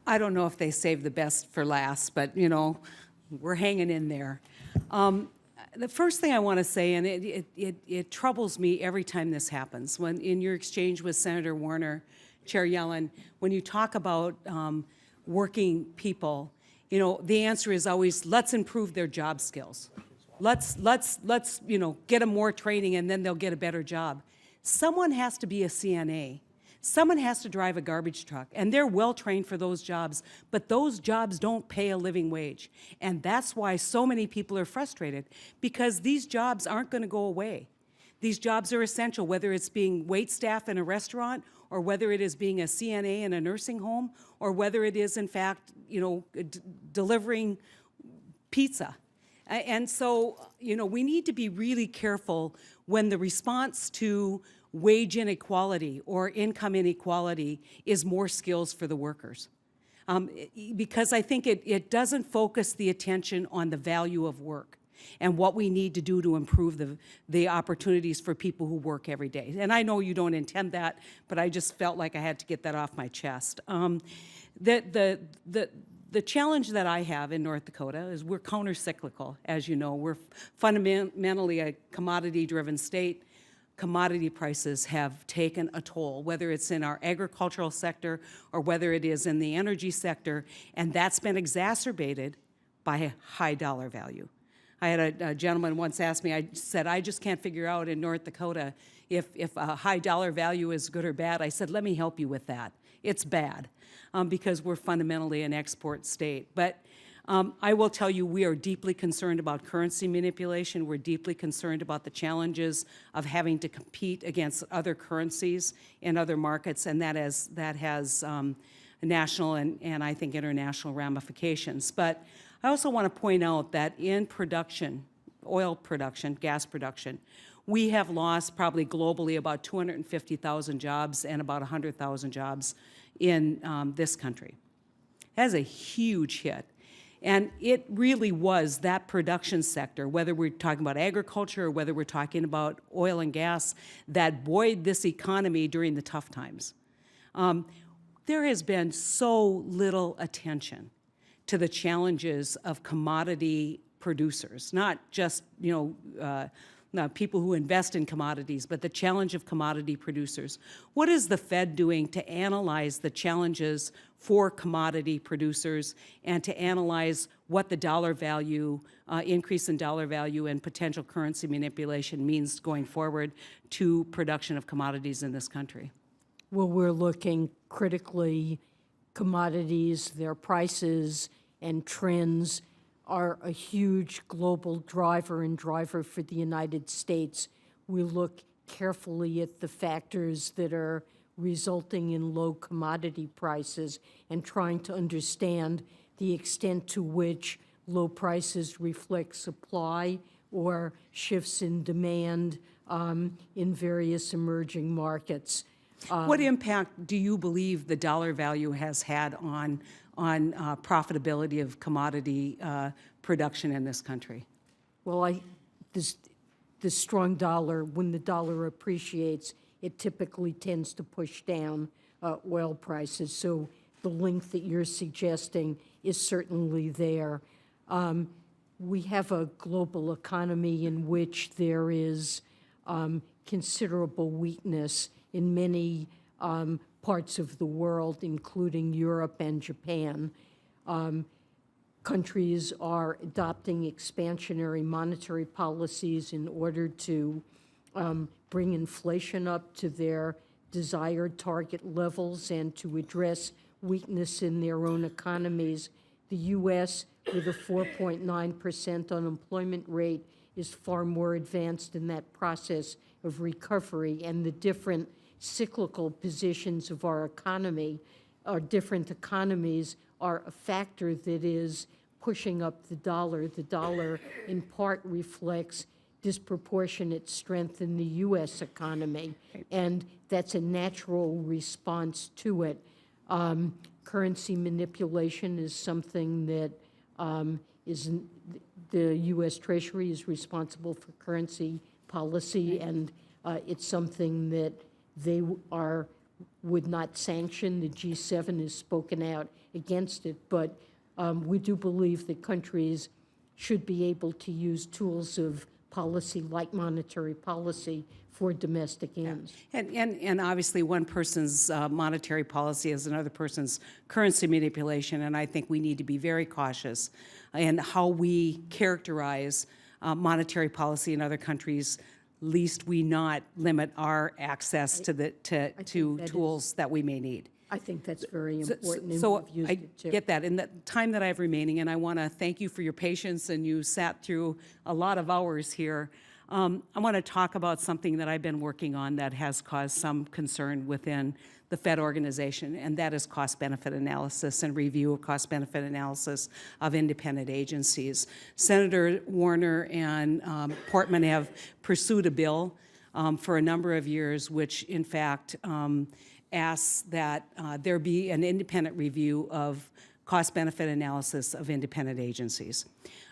I don't know if they saved the best for last, but, we're hanging in there. The first thing I want to say, and it troubles me every time this happens, when in your exchange with Senator Warner, Chair Yellen, when you talk about working people, the answer is always, let's improve their job skills. Let's get them more training and then they'll get a better job. Someone has to be a CNA. Someone has to drive a garbage truck, and they're well trained for those jobs, but those jobs don't pay a living wage. And that's why so many people are frustrated, because these jobs aren't going to go away. These jobs are essential, whether it's being wait staff in a restaurant, or whether it is being a CNA in a nursing home, or whether it is, in fact, delivering pizza. And so, we need to be really careful when the response to wage inequality or income inequality is more skills for the workers. Because I think it doesn't focus the attention on the value of work and what we need to do to improve the opportunities for people who work every day. And I know you don't intend that, but I just felt like I had to get that off my chest. The challenge that I have in North Dakota is we're counter-cyclical, as you know. We're fundamentally a commodity-driven state. Commodity prices have taken a toll, whether it's in our agricultural sector or whether it is in the energy sector, and that's been exacerbated by a high dollar value. I had a gentleman once ask me, I said, I just can't figure out in North Dakota if a high dollar value is good or bad. I said, let me help you with that. It's bad because we're fundamentally an export state. But I will tell you, we are deeply concerned about currency manipulation. We're deeply concerned about the challenges of having to compete against other currencies in other markets, and that has national and I think international ramifications. But I also want to point out that in production, oil production, gas production, we have lost probably globally about 250,000 jobs and about 100,000 jobs in this country. That's a huge hit. And it really was that production sector, whether we're talking about agriculture or whether we're talking about oil and gas, that buoyed this economy during the tough times. There has been so little attention to the challenges of commodity producers, not just people who invest in commodities, but the challenge of commodity producers. What is the Fed doing to analyze the challenges for commodity producers and to analyze what the dollar value, increase in dollar value and potential currency manipulation means going forward to production of commodities in this country? Well, we're looking critically, commodities, their prices and trends are a huge global driver for the United States. We look carefully at the factors that are resulting in low commodity prices and trying to understand the extent to which low prices reflect supply or shifts in demand in various emerging markets. What impact do you believe the dollar value has had on profitability of commodity production in this country? Well, the strong dollar, when the dollar appreciates, it typically tends to push down oil prices. So the link that you're suggesting is certainly there. We have a global economy in which there is considerable weakness in many parts of the world, including Europe and Japan. Countries are adopting expansionary monetary policies in order to bring inflation up to their desired target levels and to address weakness in their own economies. The U.S., with a 4.9% unemployment rate, is far more advanced in that process of recovery, and the different cyclical positions of our economy, our different economies, are a factor that is pushing up the dollar. The dollar, in part, reflects disproportionate strength in the U.S. economy, and that's a natural response to it. Currency manipulation is something that the U.S. Treasury is responsible for currency policy, and it's something that they are would not sanction. The G7 has spoken out against it, but we do believe that countries should be able to use tools of policy like monetary policy for domestic ends. And obviously, one person's monetary policy is another person's currency manipulation, and I think we need to be very cautious in how we characterize monetary policy in other countries, lest we not limit our access to tools that we may need. I think that's very important, So and we've used I it too. get that. In the time that I have remaining, and I want to thank you for your patience, and you sat through a lot of hours here. I want to talk about something that I've been working on that has caused some concern within the Fed organization, and that is cost-benefit analysis and review of cost-benefit analysis of independent agencies. Senator Warner and Portman have pursued a bill for a number of years, which in fact asks that there be an independent review of cost-benefit analysis of independent agencies.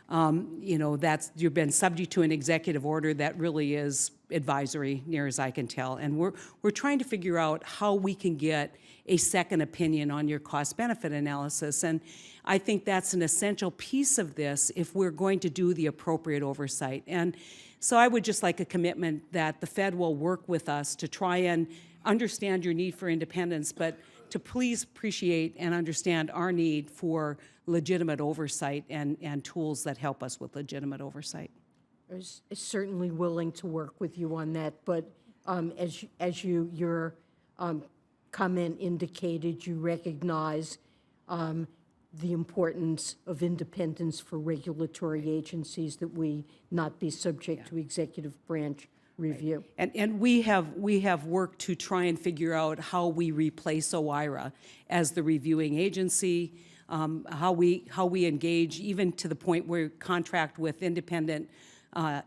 You know, you've been subject to an executive order that really is advisory, near as I can tell, and we're trying to figure out how we can get a second opinion on your cost-benefit analysis, and I think that's an essential piece of this if we're going to do the appropriate oversight. And so I would just like a commitment that the Fed will work with us to try and understand your need for independence, but to please appreciate and understand our need for legitimate oversight and tools that help us with legitimate oversight. I was certainly willing to work with you on that, but as your comment indicated, you recognize the importance of independence for regulatory agencies, that we not be subject to executive branch review. And we have worked to try and figure out how we replace OIRA as the reviewing agency, how we engage, even to the point where we contract with independent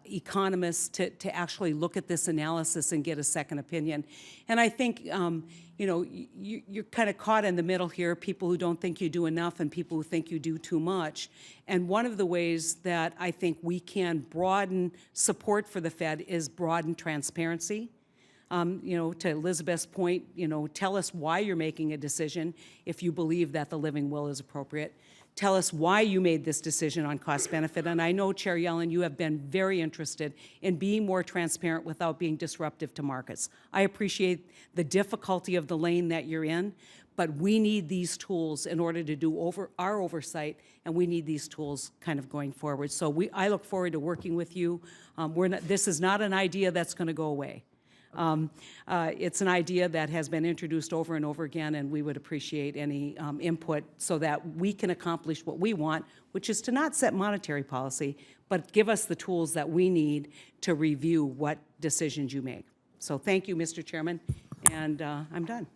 economists to actually look at this analysis and get a second opinion. And I think, you know, you're kind of caught in the middle here, people who don't think you do enough and people who think you do too much. And one of the ways that I think we can broaden support for the Fed is broaden transparency. You know, to Elizabeth's point, you know, tell us why you're making a decision if you believe that the living will is appropriate. Tell us why you made this decision on cost benefit. And I know, Chair Yellen, you have been very interested in being more transparent without being disruptive to markets. I appreciate the difficulty of the lane that you're in, but we need these tools in order to do our oversight, and we need these tools kind of going forward. So I look forward to working with you. This is not an idea that's going to go away. It's an idea that has been introduced over and over again, and we would appreciate any input so that we can accomplish what we want, which is to not set monetary policy, but give us the tools that we need to review what decisions you make. So thank you, Mr. Chairman, and I'm done.